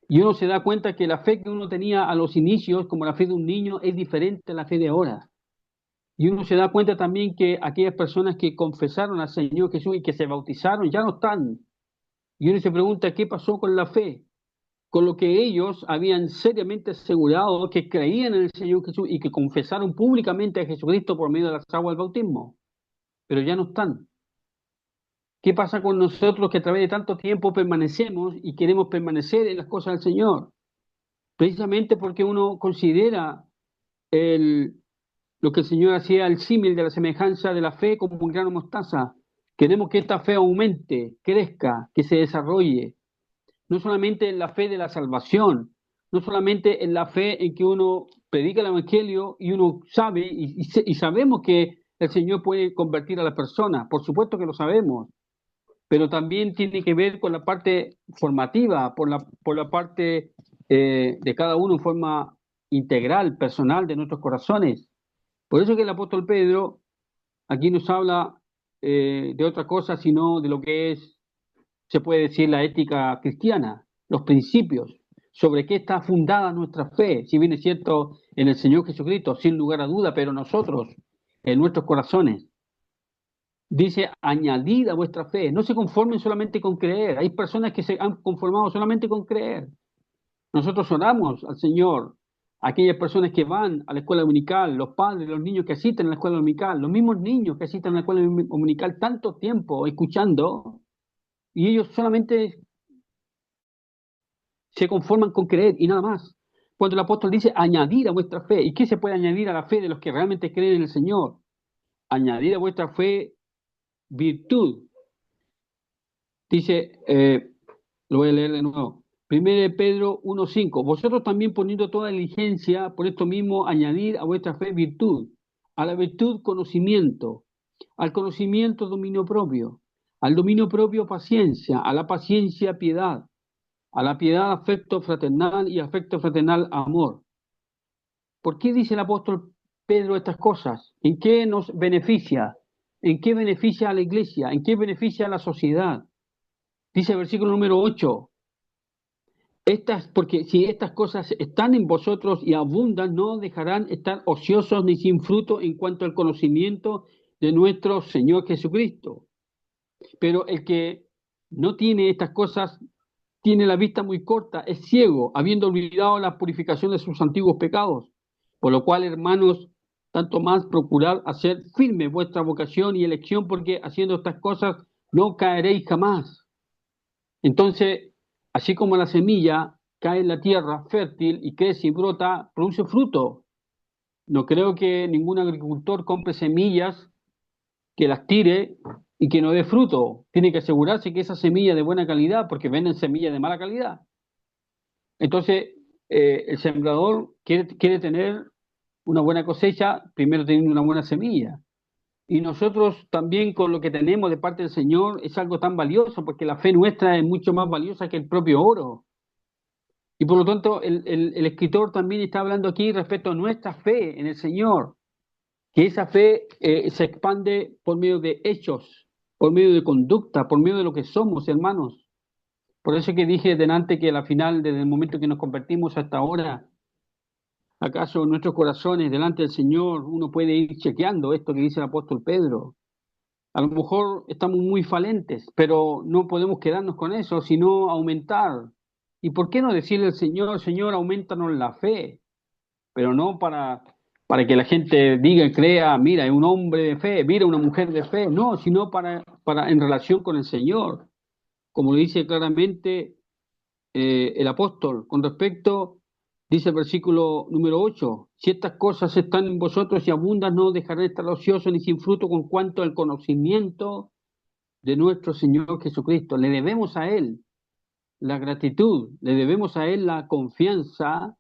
Y uno se da cuenta que la fe que uno tenía a los inicios, como la fe de un niño, es diferente a la fe de ahora. Y uno se da cuenta también que aquellas personas que confesaron al Señor Jesús y que se bautizaron ya no están. Y uno se pregunta qué pasó con la fe, con lo que ellos habían seriamente asegurado que creían en el Señor Jesús y que confesaron públicamente a Jesucristo por medio de las aguas del bautismo, pero ya no están. ¿Qué pasa con nosotros que a través de tanto tiempo permanecemos y queremos permanecer en las cosas del Señor? Precisamente porque uno considera el, lo que el Señor hacía, el símil de la semejanza de la fe como un grano de mostaza. Queremos que esta fe aumente, crezca, que se desarrolle. No solamente en la fe de la salvación, no solamente en la fe en que uno predica el Evangelio y uno sabe y sabemos que el Señor puede convertir a la persona, por supuesto que lo sabemos, pero también tiene que ver con la parte formativa, por la parte de cada uno en forma integral, personal de nuestros corazones. Por eso que el apóstol Pedro aquí nos habla de otra cosa, sino de lo que es, se puede decir, la ética cristiana, los principios, sobre qué está fundada nuestra fe, si bien es cierto en el Señor Jesucristo, sin lugar a duda, pero nosotros, en nuestros corazones. Dice, añadid a vuestra fe, no se conformen solamente con creer. Hay personas que se han conformado solamente con creer. Nosotros oramos al Señor, aquellas personas que van a la escuela dominical, los padres, los niños que asisten a la escuela dominical, los mismos niños que asisten a la escuela dominical tanto tiempo escuchando, y ellos solamente se conforman con creer y nada más. Cuando el apóstol dice añadir a vuestra fe, ¿y qué se puede añadir a la fe de los que realmente creen en el Señor? Añadir a vuestra fe virtud. Dice, lo voy a leer de nuevo. 1 de Pedro 1:5. Vosotros también poniendo toda diligencia, por esto mismo añadir a vuestra fe virtud, a la virtud conocimiento, al conocimiento dominio propio, al dominio propio paciencia, a la paciencia piedad, a la piedad afecto fraternal y afecto fraternal amor. ¿Por qué dice el apóstol Pedro estas cosas? ¿En qué nos beneficia? ¿En qué beneficia a la iglesia? ¿En qué beneficia a la sociedad? Dice el versículo número 8, porque si estas cosas están en vosotros y abundan, no dejarán estar ociosos ni sin fruto en cuanto al conocimiento de nuestro Señor Jesucristo. Pero el que no tiene estas cosas tiene la vista muy corta, es ciego, habiendo olvidado la purificación de sus antiguos pecados. Por lo cual, hermanos, tanto más procurad hacer firme vuestra vocación y elección, porque haciendo estas cosas no caeréis jamás. Entonces, así como la semilla cae en la tierra fértil y crece y brota, produce fruto. No creo que ningún agricultor compre semillas, que las tire y que no dé fruto. Tiene que asegurarse que esa semilla es de buena calidad, porque venden semillas de mala calidad. Entonces, el sembrador quiere tener una buena cosecha, primero teniendo una buena semilla. Y nosotros también con lo que tenemos de parte del Señor es algo tan valioso, porque la fe nuestra es mucho más valiosa que el propio oro. Y por lo tanto, el escritor también está hablando aquí respecto a nuestra fe en el Señor, que esa fe se expande por medio de hechos, por medio de conducta, por medio de lo que somos, hermanos. Por eso que dije delante que al final, desde el momento que nos convertimos hasta ahora, ¿Acaso en nuestros corazones delante del Señor uno puede ir chequeando esto que dice el apóstol Pedro? A lo mejor estamos muy falentes, pero no podemos quedarnos con eso, sino aumentar. ¿Y por qué no decirle al Señor, Señor, aumentanos la fe? Pero no para que la gente diga y crea, mira, es un hombre de fe, mira, una mujer de fe. No, sino para en relación con el Señor. Como lo dice claramente el apóstol, con respecto, dice el versículo número 8: si estas cosas están en vosotros y abundan, no dejarán de estar ociosos ni sin fruto con cuanto al conocimiento de nuestro Señor Jesucristo. Le debemos a Él la gratitud, le debemos a Él la confianza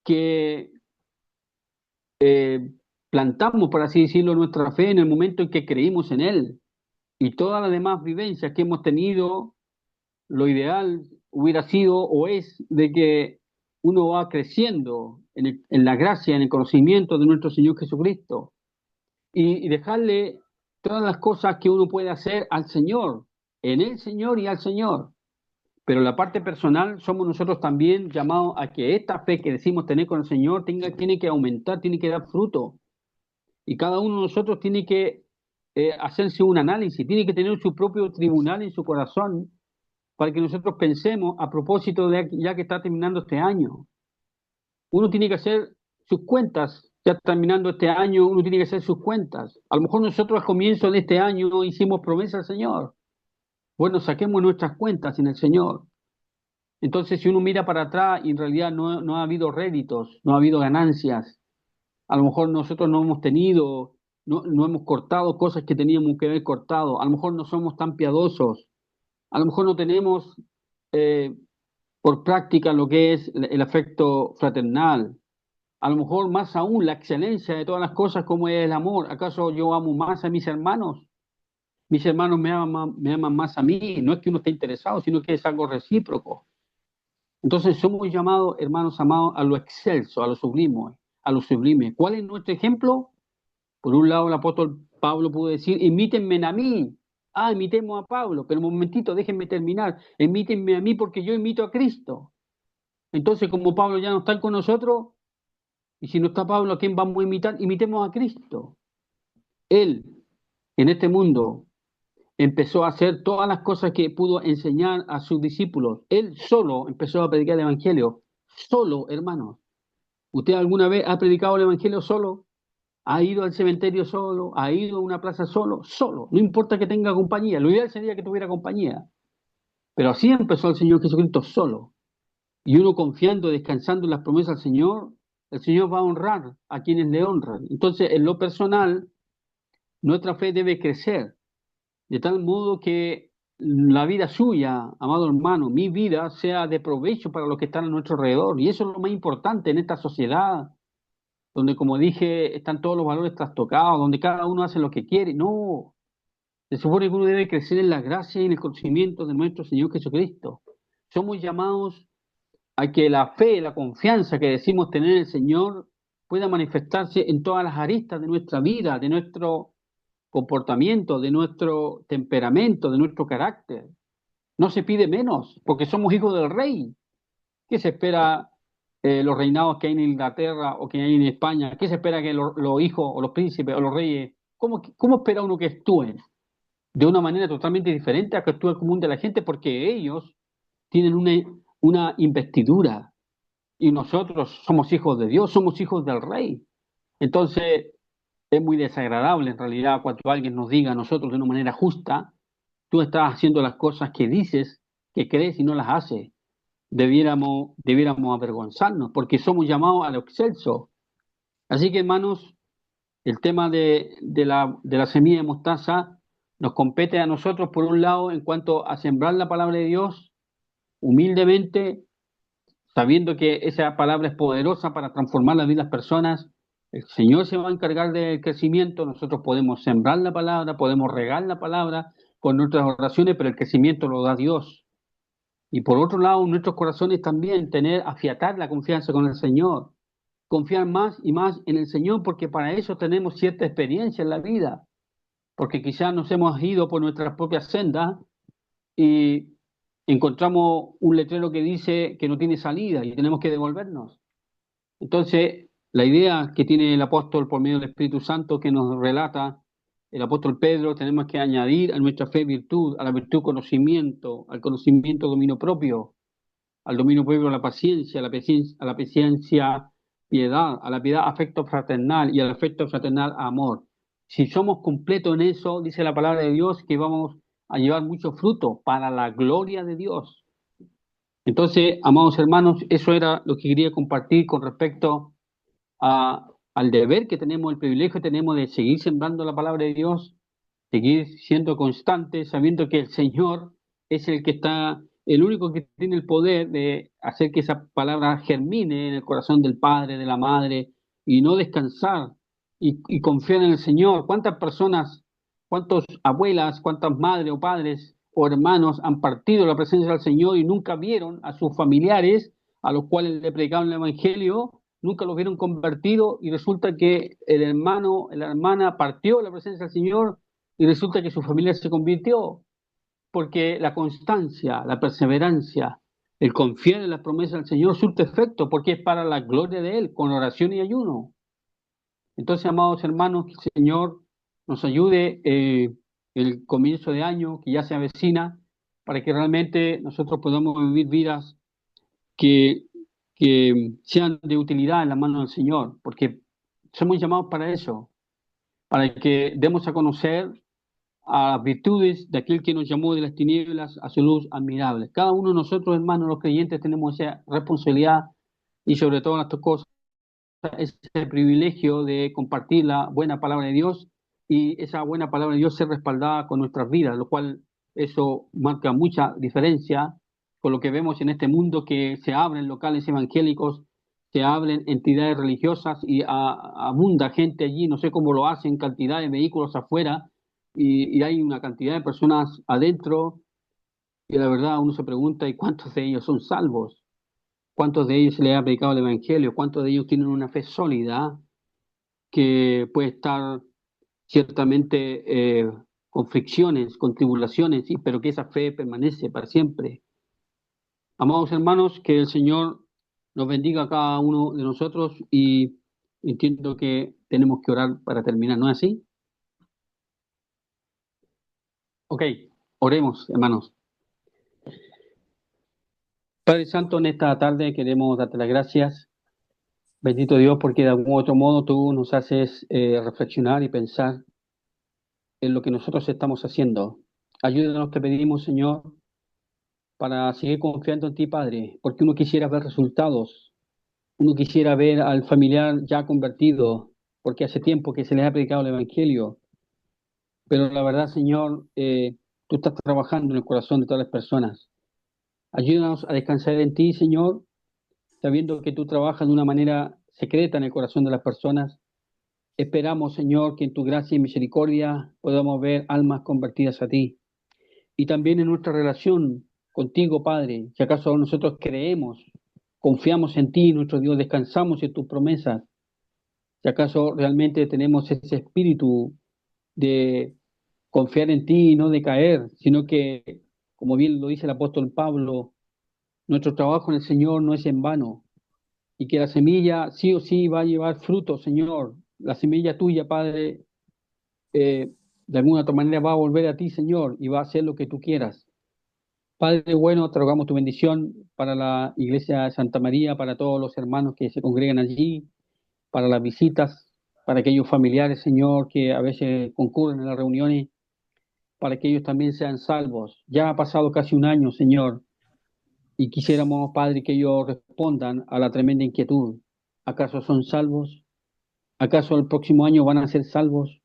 que plantamos, por así decirlo, nuestra fe en el momento en que creímos en Él. Y todas las demás vivencias que hemos tenido, lo ideal hubiera sido o es de que uno va creciendo en la gracia, en el conocimiento de nuestro Señor Jesucristo y dejarle todas las cosas que uno puede hacer al Señor, en el Señor y al Señor. Pero la parte personal somos nosotros también llamados a que esta fe que decimos tener con el Señor tiene que aumentar, tiene que dar fruto. Y cada uno de nosotros tiene que hacerse un análisis, tiene que tener su propio tribunal en su corazón para que nosotros pensemos a propósito de ya que está terminando este año. Uno tiene que hacer sus cuentas, ya terminando este año, uno tiene que hacer sus cuentas. A lo mejor nosotros al comienzo de este año no hicimos promesa al Señor. Bueno, saquemos nuestras cuentas en el Señor. Entonces, si uno mira para atrás y en realidad no ha habido réditos, no ha habido ganancias, a lo mejor nosotros no hemos tenido, no hemos cortado cosas que teníamos que haber cortado, a lo mejor no somos tan piadosos, a lo mejor no tenemos eh, por práctica lo que es el afecto fraternal, a lo mejor más aún la excelencia de todas las cosas como es el amor. ¿Acaso yo amo más a mis hermanos? Mis hermanos me aman más a mí, no es que uno esté interesado, sino que es algo recíproco. Entonces somos llamados, hermanos amados, a lo excelso, a lo sublime, a lo sublime. ¿Cuál es nuestro ejemplo? Por un lado, el apóstol Pablo pudo decir, imítenme a mí. Ah, imitemos a Pablo, pero un momentito, déjenme terminar. Imítenme a mí porque yo imito a Cristo. Entonces, como Pablo ya no está con nosotros, y si no está Pablo, ¿a quién vamos a imitar? Imitemos a Cristo. Él, en este mundo, empezó a hacer todas las cosas que pudo enseñar a sus discípulos. Él solo empezó a predicar el Evangelio. Solo, hermanos. ¿Usted alguna vez ha predicado el Evangelio solo? ¿Ha ido al cementerio solo? ¿Ha ido a una plaza solo? Solo. No importa que tenga compañía. Lo ideal sería que tuviera compañía. Pero así empezó el Señor Jesucristo solo. Y uno confiando, descansando en las promesas del Señor, el Señor va a honrar a quienes le honran. Entonces, en lo personal, nuestra fe debe crecer, de tal modo que la vida suya, amado hermano, mi vida, sea de provecho para los que están a nuestro alrededor. Y eso es lo más importante en esta sociedad, donde, como dije, están todos los valores trastocados, donde cada uno hace lo que quiere. No, se supone que uno debe crecer en la gracia y en el conocimiento de nuestro Señor Jesucristo. Somos llamados a que la fe, la confianza que decimos tener en el Señor pueda manifestarse en todas las aristas de nuestra vida, de nuestro comportamiento, de nuestro temperamento, de nuestro carácter. No se pide menos, porque somos hijos del rey. ¿Qué se espera los reinados que hay en Inglaterra o que hay en España? ¿Qué se espera que los hijos o los príncipes o los reyes, cómo espera uno que actúen? De una manera totalmente diferente a que actúa el común de la gente, porque ellos tienen una investidura y nosotros somos hijos de Dios, somos hijos del rey. Entonces, es muy desagradable en realidad cuando alguien nos diga a nosotros de una manera justa, tú estás haciendo las cosas que dices, que crees y no las haces. Debiéramos avergonzarnos porque somos llamados a lo excelso. Así que, hermanos, el tema de la semilla de mostaza nos compete a nosotros, por un lado, en cuanto a sembrar la palabra de Dios humildemente, sabiendo que esa palabra es poderosa para transformar la vida de las personas. El Señor se va a encargar del crecimiento, nosotros podemos sembrar la palabra, podemos regar la palabra con nuestras oraciones, pero el crecimiento lo da Dios. Y por otro lado, en nuestros corazones también afiatar la confianza con el Señor, confiar más y más en el Señor, porque para eso tenemos cierta experiencia en la vida, porque quizás nos hemos ido por nuestras propias sendas y encontramos un letrero que dice que no tiene salida y tenemos que devolvernos. Entonces, la idea que tiene el apóstol por medio del Espíritu Santo que nos relata el apóstol Pedro, tenemos que añadir a nuestra fe virtud, a la virtud conocimiento, al conocimiento dominio propio, al dominio propio a la paciencia piedad, a la piedad afecto fraternal y al afecto fraternal amor. Si somos completos en eso, dice la palabra de Dios, que vamos a llevar mucho fruto para la gloria de Dios. Entonces, amados hermanos, eso era lo que quería compartir con respecto al deber que tenemos, el privilegio que tenemos de seguir sembrando la palabra de Dios, seguir siendo constantes, sabiendo que el Señor es el que está, el único que tiene el poder de hacer que esa palabra germine en el corazón del padre, de la madre, y no descansar y confiar en el Señor. ¿Cuántas personas, cuántas abuelas, cuántas madres o padres o hermanos han partido de la presencia del Señor y nunca vieron a sus familiares a los cuales le predicaban el Evangelio, nunca los vieron convertidos y resulta que el hermano, la hermana partió de la presencia del Señor y resulta que su familia se convirtió? Porque la constancia, la perseverancia, el confiar en las promesas del Señor surte efecto porque es para la gloria de Él, con oración y ayuno. Entonces, amados hermanos, que el Señor nos ayude el comienzo de año que ya se avecina para que realmente nosotros podamos vivir vidas que, que sean de utilidad en la mano del Señor, porque somos llamados para eso, para que demos a conocer a las virtudes de aquel que nos llamó de las tinieblas a su luz admirable. Cada uno de nosotros, hermanos, los creyentes, tenemos esa responsabilidad y sobre todas las cosas, ese privilegio de compartir la buena palabra de Dios y esa buena palabra de Dios ser respaldada con nuestras vidas, lo cual eso marca mucha diferencia con lo que vemos en este mundo, que se abren locales evangélicos, se abren entidades religiosas y abunda gente allí, no sé cómo lo hacen, cantidad de vehículos afuera y hay una cantidad de personas adentro y la verdad uno se pregunta, ¿y cuántos de ellos son salvos? ¿Cuántos de ellos se les ha predicado el Evangelio? ¿Cuántos de ellos tienen una fe sólida que puede estar ciertamente con fricciones, con tribulaciones, sí, pero que esa fe permanece para siempre? Amados hermanos, que el Señor nos bendiga a cada uno de nosotros y entiendo que tenemos que orar para terminar, ¿no es así? Ok, oremos, hermanos. Padre Santo, en esta tarde queremos darte las gracias. Bendito Dios, porque de algún otro modo tú nos haces reflexionar y pensar en lo que nosotros estamos haciendo. Ayúdanos, te pedimos, Señor, para seguir confiando en ti, Padre, porque uno quisiera ver resultados, uno quisiera ver al familiar ya convertido, porque hace tiempo que se les ha predicado el Evangelio, pero la verdad, Señor, tú estás trabajando en el corazón de todas las personas. Ayúdanos a descansar en ti, Señor, sabiendo que tú trabajas de una manera secreta en el corazón de las personas. Esperamos, Señor, que en tu gracia y misericordia podamos ver almas convertidas a ti. Y también en nuestra relación contigo, Padre, si acaso nosotros creemos, confiamos en ti, nuestro Dios, descansamos en tus promesas, si acaso realmente tenemos ese espíritu de confiar en ti y no de caer, sino que, como bien lo dice el apóstol Pablo, nuestro trabajo en el Señor no es en vano y que la semilla sí o sí va a llevar fruto, Señor. La semilla tuya, Padre, de alguna otra manera va a volver a ti, Señor, y va a hacer lo que tú quieras. Padre bueno, te rogamos tu bendición para la iglesia de Santa María, para todos los hermanos que se congregan allí, para las visitas, para aquellos familiares, Señor, que a veces concurren en las reuniones, para que ellos también sean salvos. Ya ha pasado casi un año, Señor, y quisiéramos, Padre, que ellos respondan a la tremenda inquietud. ¿Acaso son salvos? ¿Acaso el próximo año van a ser salvos?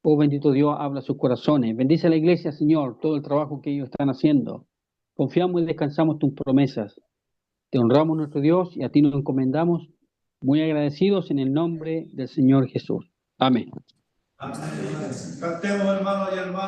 Oh bendito Dios, habla sus corazones. Bendice a la iglesia, Señor, todo el trabajo que ellos están haciendo. Confiamos y descansamos tus promesas. Te honramos, nuestro Dios, y a ti nos encomendamos, muy agradecidos en el nombre del Señor Jesús. Amén. Amén. Cantemos, hermanos y hermanas.